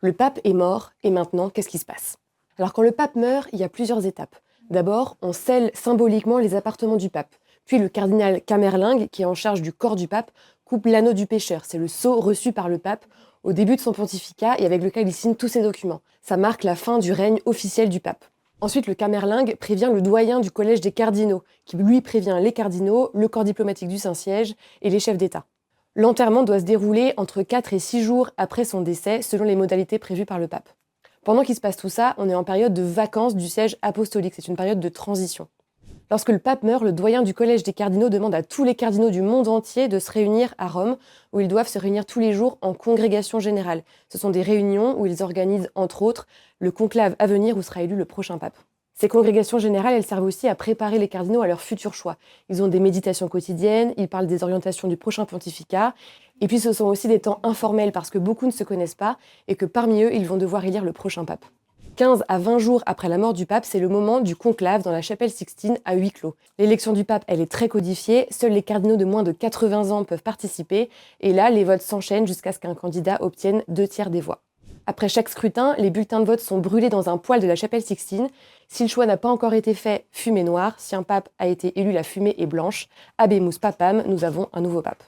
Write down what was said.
Le pape est mort, et maintenant, qu'est-ce qui se passe? Alors quand le pape meurt, il y a plusieurs étapes. D'abord, on scelle symboliquement les appartements du pape. Puis le cardinal Camerlingue, qui est en charge du corps du pape, coupe l'anneau du pécheur. C'est le sceau reçu par le pape au début de son pontificat et avec lequel il signe tous ses documents. Ça marque la fin du règne officiel du pape. Ensuite, le Camerlingue prévient le doyen du collège des cardinaux, qui lui prévient les cardinaux, le corps diplomatique du Saint-Siège et les chefs d'État. L'enterrement doit se dérouler entre 4 et 6 jours après son décès, selon les modalités prévues par le pape. Pendant qu'il se passe tout ça, on est en période de vacances du siège apostolique, c'est une période de transition. Lorsque le pape meurt, le doyen du collège des cardinaux demande à tous les cardinaux du monde entier de se réunir à Rome, où ils doivent se réunir tous les jours en congrégation générale. Ce sont des réunions où ils organisent, entre autres, le conclave à venir où sera élu le prochain pape. Ces congrégations générales, elles servent aussi à préparer les cardinaux à leur futur choix. Ils ont des méditations quotidiennes, ils parlent des orientations du prochain pontificat, et puis ce sont aussi des temps informels parce que beaucoup ne se connaissent pas et que parmi eux, ils vont devoir élire le prochain pape. 15 à 20 jours après la mort du pape, c'est le moment du conclave dans la chapelle Sixtine à huis clos. L'élection du pape, elle est très codifiée, seuls les cardinaux de moins de 80 ans peuvent participer, et là, les votes s'enchaînent jusqu'à ce qu'un candidat obtienne 2/3 des voix. Après chaque scrutin, les bulletins de vote sont brûlés dans un poêle de la chapelle Sixtine. Si le choix n'a pas encore été fait, fumée noire. Si un pape a été élu, la fumée est blanche. Habemus papam, nous avons un nouveau pape.